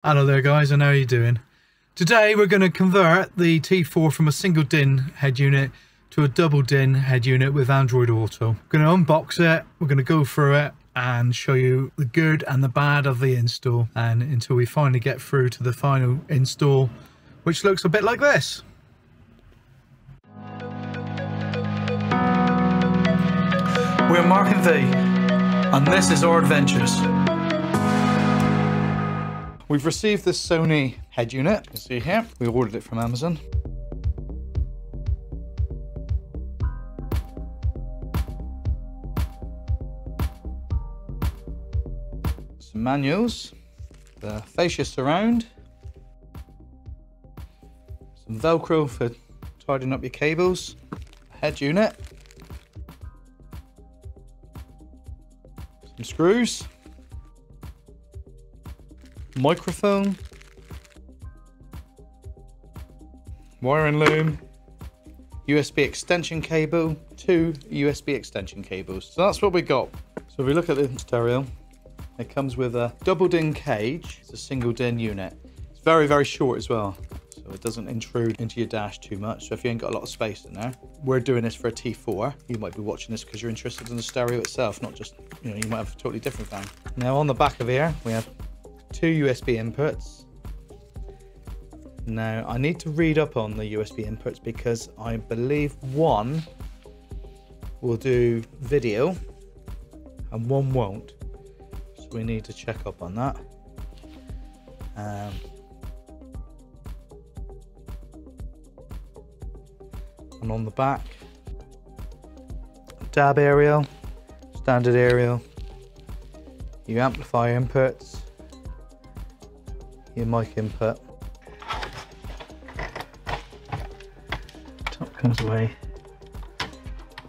Hello there guys, and how are you doing? Today we're going to convert the T4 from a single DIN head unit to a double DIN head unit with Android Auto. We're going to unbox it, we're going to go through it and show you the good and the bad of the install, and until we finally get through to the final install, which looks a bit like this. We're Mark and V, and this is our adventures. We've received this Sony head unit, you can see here. We ordered it from Amazon. Some manuals, the fascia surround, some Velcro for tidying up your cables, head unit, some screws, microphone, wiring loom, USB extension cable, 2 USB extension cables. So that's what we got. So if we look at the stereo, it comes with a double DIN cage. It's a single DIN unit. It's very, very short as well, so it doesn't intrude into your dash too much. So if you ain't got a lot of space in there, we're doing this for a T4. You might be watching this because you're interested in the stereo itself, not just, you know, you might have a totally different van. Now on the back of here, we have 2 USB inputs. Now I need to read up on the USB inputs because I believe one will do video and one won't. So we need to check up on that. And on the back, DAB aerial, standard aerial, your amplifier inputs, your mic input. Top comes away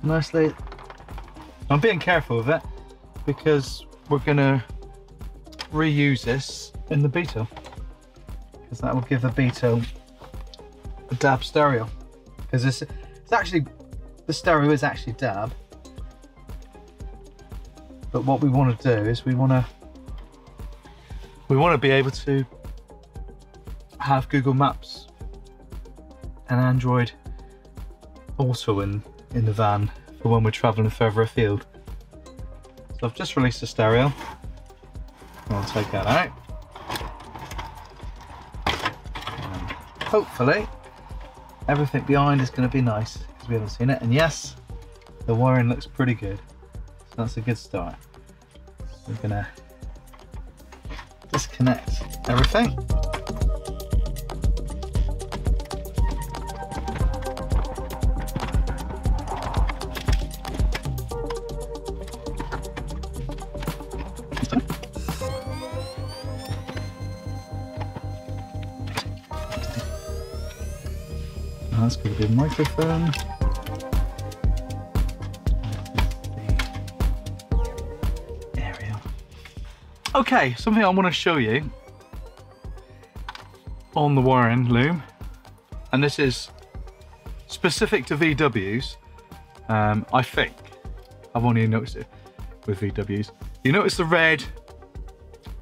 nicely. I'm being careful with it because we're going to reuse this in the Beetle, because that will give the Beetle a DAB stereo, because it's actually, the stereo is actually DAB, but what we want to do is we want to be able to have Google Maps and Android Auto in the van for when we're traveling further afield. So I've just released the stereo. I'll take that out. And hopefully everything behind is going to be nice because we haven't seen it. And yes, the wiring looks pretty good. So that's a good start. We're going to disconnect everything. That's going to be a microphone. Aerial. Okay, something I want to show you on the wiring loom, and this is specific to VWs. I think I've only noticed it with VWs. You notice the red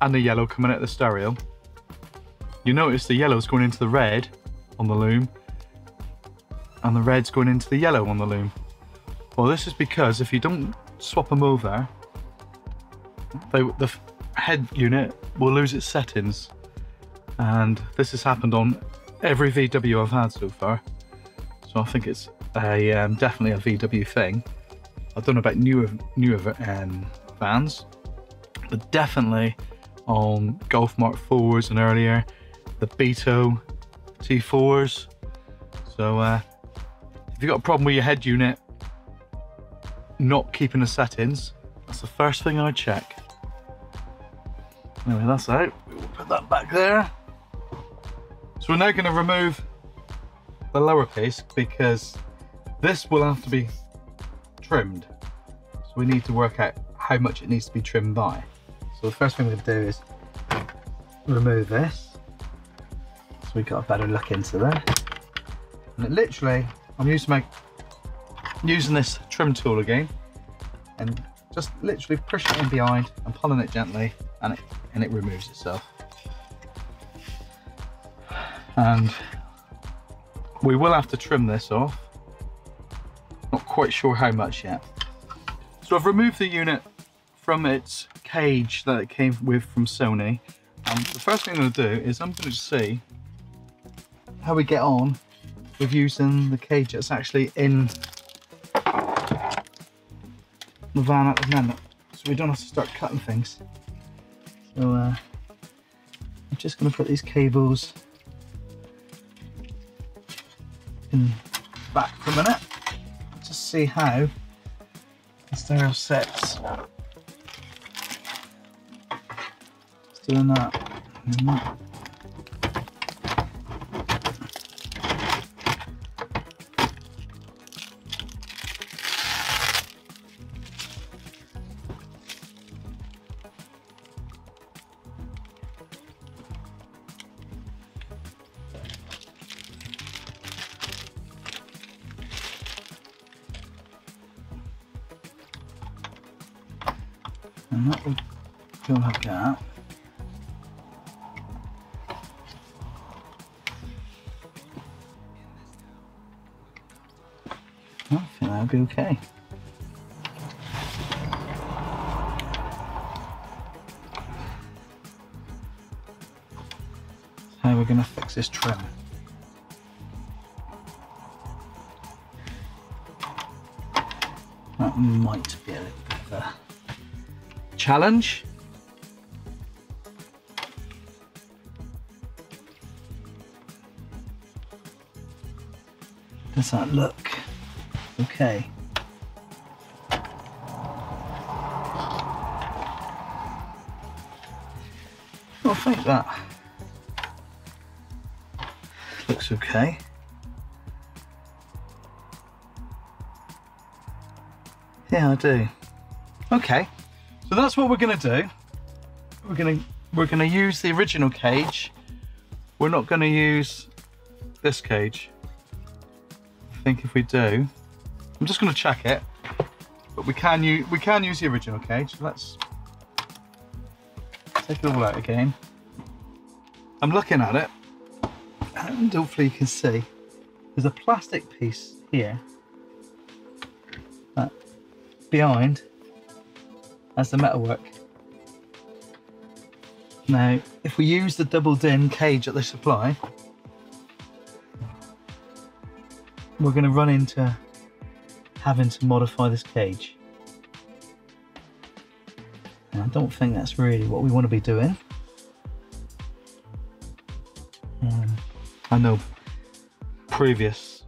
and the yellow coming out of the stereo. You notice the yellow's going into the red on the loom, and the red's going into the yellow on the loom. Well, this is because if you don't swap them over, the head unit will lose its settings, and this has happened on every VW I've had so far. So I think it's a definitely a VW thing. I don't know about newer vans, but definitely on Golf Mark 4s and earlier, the Beetle T4s. So if you've got a problem with your head unit not keeping the settings, that's the first thing I check. Anyway, that's out. We'll put that back there. So we're now going to remove the lowercase because this will have to be trimmed. So we need to work out how much it needs to be trimmed by. So the first thing we're going to do is remove this, so we got a better look into there. And it literally, I'm using this trim tool again, and just literally pushing it in behind and pulling it gently, and it removes itself. and we will have to trim this off. Not quite sure how much yet. So I've removed the unit from its cage that it came with from Sony. And the first thing I'm going to do is I'm going to see how we get on with using the cage that's actually in the van at the moment, so we don't have to start cutting things. So I'm just going to put these cables in back for a minute, just see how the stereo sets. Just doing that. And that will go like that. I think that'll be okay. That's how we're going to fix this trim. That might be a little bit of a challenge. Does that look okay? I think that looks okay. Yeah, I do. Okay. So that's what we're going to do. We're going to use the original cage. We're not going to use this cage. I think if we do, I'm just going to check it. But we can use the original cage. Let's take it all out again. I'm looking at it, and hopefully you can see there's a plastic piece here that behind as the metalwork. Now, if we use the doubled in cage that they supply, we're going to run into having to modify this cage. And I don't think that's really what we want to be doing. I know previous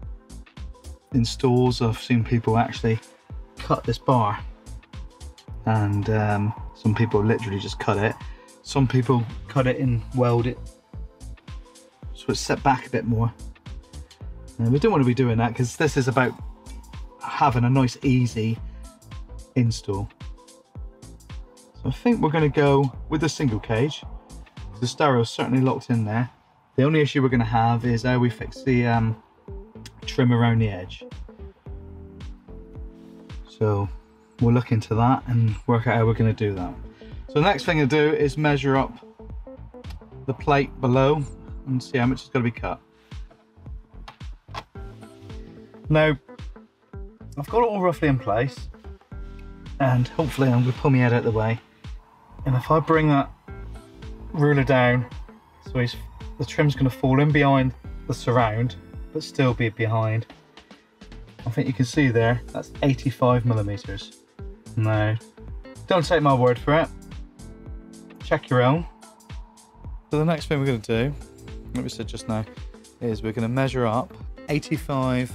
installs I've seen people actually cut this bar, and some people literally just cut it. Some people cut it and weld it so it's set back a bit more. And we don't want to be doing that because this is about having a nice easy install. So I think we're going to go with the single cage. The stereo is certainly locked in there. The only issue we're going to have is how we fix the trim around the edge. So we'll look into that and work out how we're going to do that. So the next thing to do is measure up the plate below and see how much is going to be cut. Now, I've got it all roughly in place, and hopefully I'm going to pull my head out of the way. And if I bring that ruler down, so the trim's going to fall in behind the surround, but still be behind. I think you can see there, that's 85mm. Now, don't take my word for it. Check your own. So the next thing we're going to do, like we said just now, is we're going to measure up 85mm.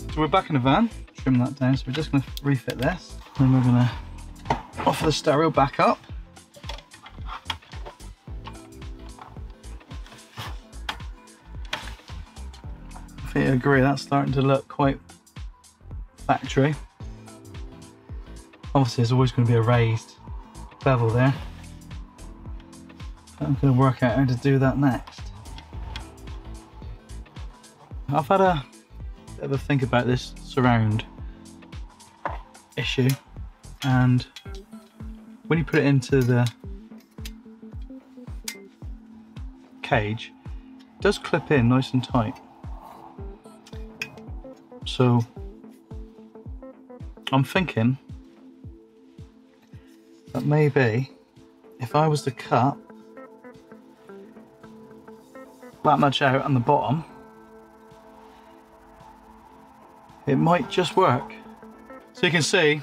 So we're back in the van, trim that down, so we're just going to refit this. Then we're going to offer the stereo back up. I think I agree, that's starting to look quite factory. Obviously there's always going to be a raised bevel there. I'm going to work out how to do that next. I've had a bit of a think about this surround issue, and when you put it into the cage, it does clip in nice and tight. So I'm thinking that maybe if I was to cut that much out on the bottom, it might just work. So you can see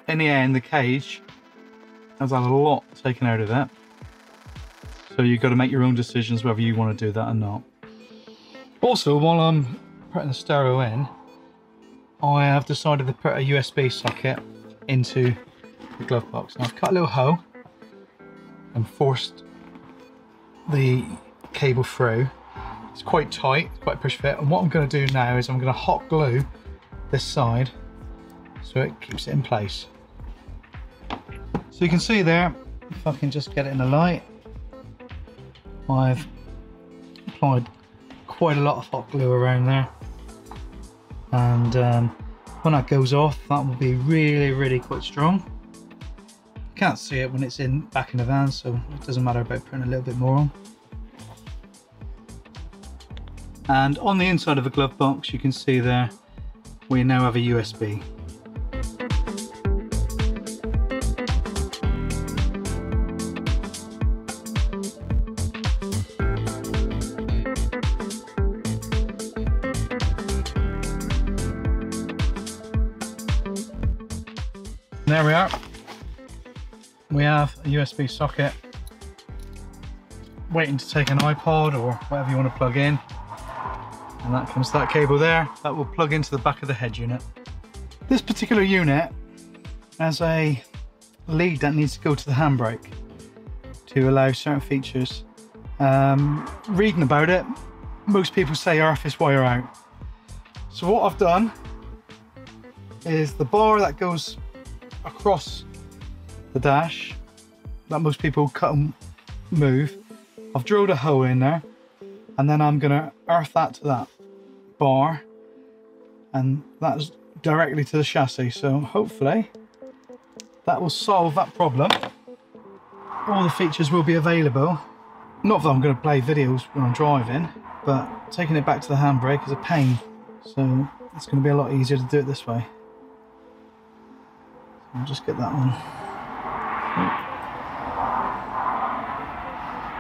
in the end the cage has had a lot taken out of it, so you've got to make your own decisions whether you want to do that or not. Also, while I'm putting the stereo in, I have decided to put a USB socket into the glove box. Now I've cut a little hole and forced the cable through. It's quite tight, it's quite push fit, and what I'm going to do now is I'm going to hot glue this side so it keeps it in place. So you can see there, if I can just get it in the light, I've applied quite a lot of hot glue around there, and when that goes off, that will be really quite strong. You can't see it when it's back in the van, so it doesn't matter about putting a little bit more on. And on the inside of the glove box, you can see there we now have a USB. There we are. We have a USB socket waiting to take an iPod or whatever you want to plug in. And that comes that cable there, that will plug into the back of the head unit. This particular unit has a lead that needs to go to the handbrake to allow certain features. Reading about it, most people say earth is wire out. So what I've done is the bar that goes across the dash, that most people cut and move, I've drilled a hole in there, and then I'm going to earth that to that bar, and that's directly to the chassis. So hopefully that will solve that problem. All the features will be available. Not that I'm going to play videos when I'm driving, but taking it back to the handbrake is a pain, so it's going to be a lot easier to do it this way. I'll just get that one.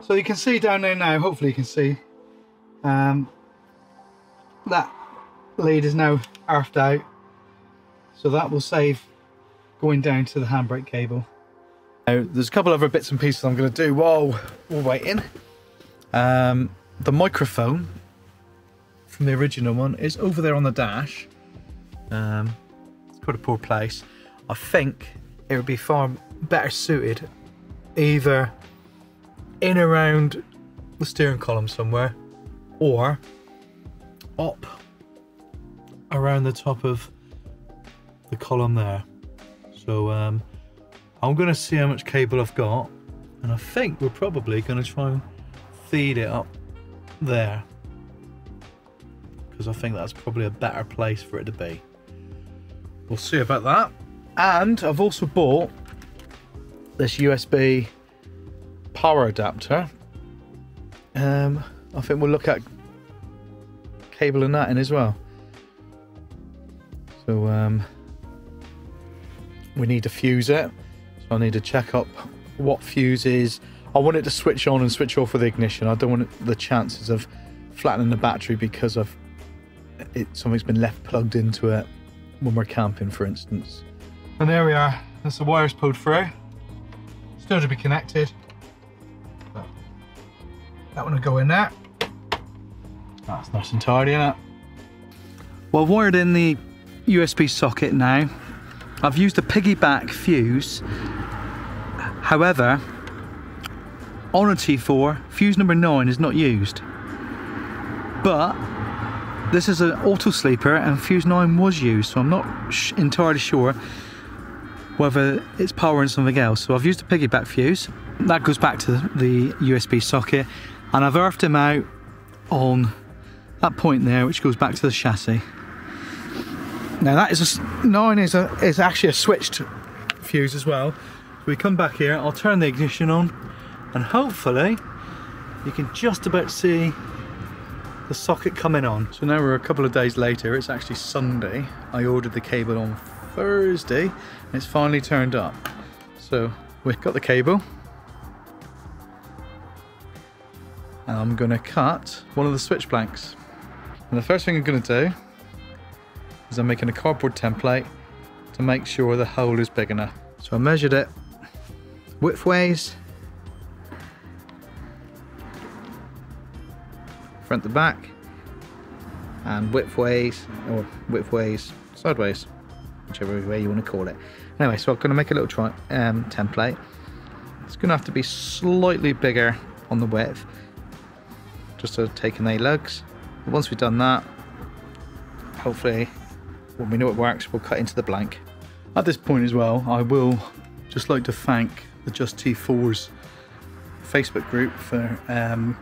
So you can see down there now, hopefully you can see, that lead is now earthed out, so that will save going down to the handbrake cable. Now, there's a couple other bits and pieces I'm going to do while we're waiting. The microphone from the original one is over there on the dash. It's quite a poor place. I think it would be far better suited either in around the steering column somewhere, or up around the top of the column there. So I'm going to see how much cable I've got, and I think we're probably going to try and feed it up there, because I think that's probably a better place for it to be. We'll see about that. And I've also bought this USB power adapter. I think we'll look at cabling that in as well. So we need to fuse it. So I need to check up what fuse is. I want it to switch on and switch off with the ignition. I don't want the chances of flattening the battery because of something's been left plugged into it when we're camping, for instance. And there we are. That's the wires pulled through. Still to be connected. But that one will go in there. That's nice and tidy, isn't it? Well, I've wired in the USB socket now. I've used a piggyback fuse. However, on a T4, fuse number 9 is not used. But this is an auto sleeper and fuse 9 was used, so I'm not entirely sure. whether it's powering something else. So I've used a piggyback fuse. That goes back to the USB socket, and I've earthed him out on that point there, which goes back to the chassis. Now that is is actually a switched fuse as well. So we come back here, I'll turn the ignition on, and hopefully you can just about see the socket coming on. So now we're a couple of days later, it's actually Sunday. I ordered the cable on Thursday, and it's finally turned up. So we've got the cable. And I'm gonna cut one of the switch blanks. And the first thing I'm gonna do is I'm making a cardboard template to make sure the hole is big enough. So I measured it widthways, front to back, and widthways, or widthways sideways, whichever way you want to call it. Anyway, so I'm going to make a little template. It's going to have to be slightly bigger on the width, just to take in any lugs. But once we've done that, hopefully when we know it works, we'll cut into the blank. At this point as well, I will just like to thank the Just T4's Facebook group for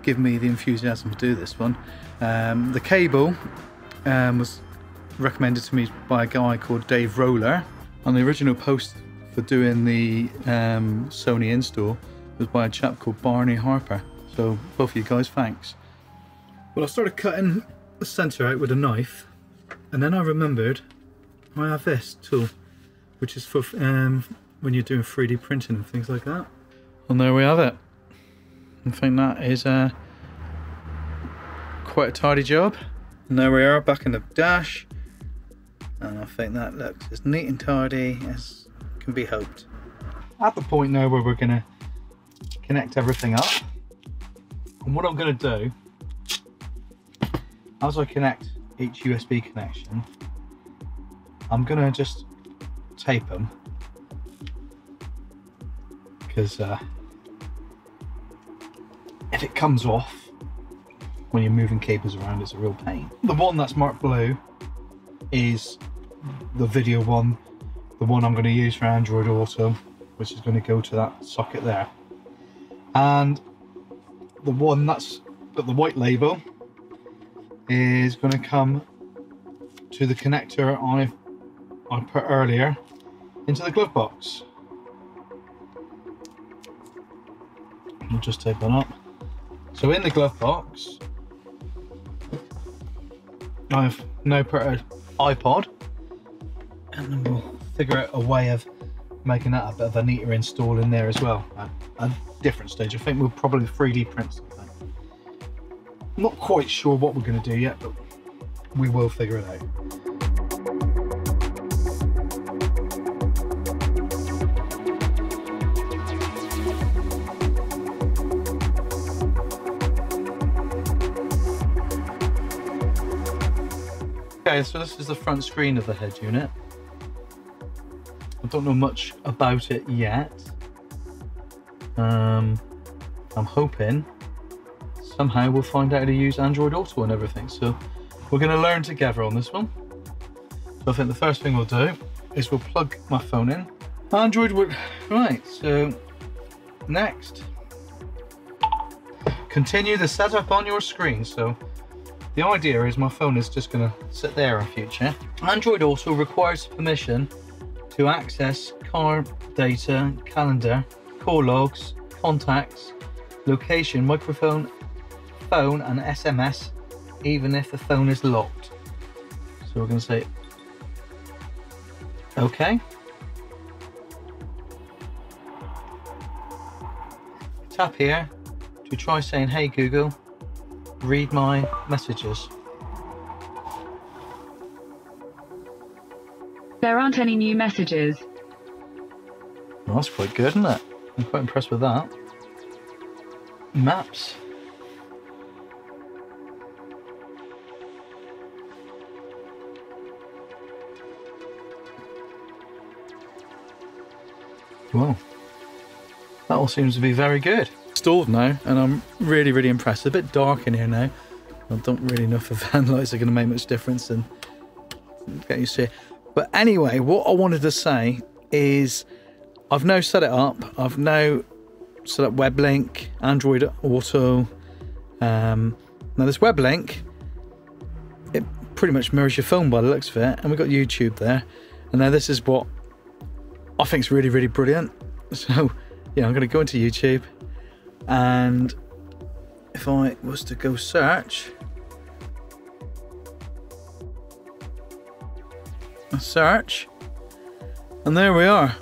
giving me the enthusiasm to do this one. The cable was recommended to me by a guy called Dave Roller, and the original post for doing the Sony install was by a chap called Barney Harper. So both of you guys, thanks. Well, I started cutting the centre out with a knife, and then I remembered I have this tool, which is for when you're doing 3D printing and things like that. And there we have it. I think that is quite a tidy job. And there we are back in the dash, and I think that looks as neat and tidy as can be hoped. At the point now where we're going to connect everything up, and what I'm going to do, as I connect each USB connection, I'm going to just tape them, because if it comes off when you're moving cables around, it's a real pain. The one that's marked blue is the video one, the one I'm going to use for Android Auto, which is going to go to that socket there. And the one that's got the white label is going to come to the connector I put earlier into the glove box. We'll just tape that up. So in the glove box, I've now put an iPod, and then we'll figure out a way of making that a bit of a neater install in there as well at a different stage. I think we'll probably 3D print something. I'm not quite sure what we're going to do yet, but we will figure it out. Okay, so this is the front screen of the head unit. I don't know much about it yet. I'm hoping somehow we'll find out how to use Android Auto and everything. So we're going to learn together on this one. So I think the first thing we'll do is we'll plug my phone in. Android would... Right, so next. Continue the setup on your screen. So the idea is my phone is just going to sit there in future. Android Auto requires permission to access car data, calendar, call logs, contacts, location, microphone, phone and SMS, even if the phone is locked. So we're going to say OK. Tap here to try saying, hey Google, read my messages. There aren't any new messages. Well, that's quite good, isn't it? I'm quite impressed with that. Maps. Well, that all seems to be very good. Installed now, and I'm really, really impressed. It's a bit dark in here now. I don't really know if the van lights are going to make much difference, and get used to it. But anyway, what I wanted to say is I've now set it up. I've now set up web link, Android Auto. Now this web link, it pretty much mirrors your phone by the looks of it, and we've got YouTube there. And now this is what I think is really, really brilliant. So yeah, I'm going to go into YouTube, and if I was to go search, and there we are.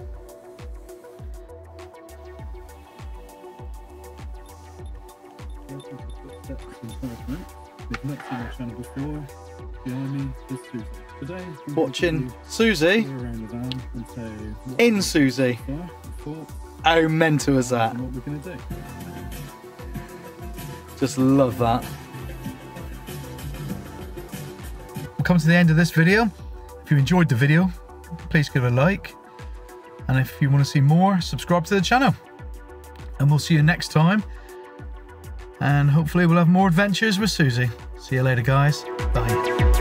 Watching Siouxsie in Siouxsie. How mental is that? What we're gonna do. Just love that. We'll come to the end of this video. If you enjoyed the video, please give it a like. And if you want to see more, subscribe to the channel. And we'll see you next time. And hopefully we'll have more adventures with Siouxsie. See you later, guys. Bye.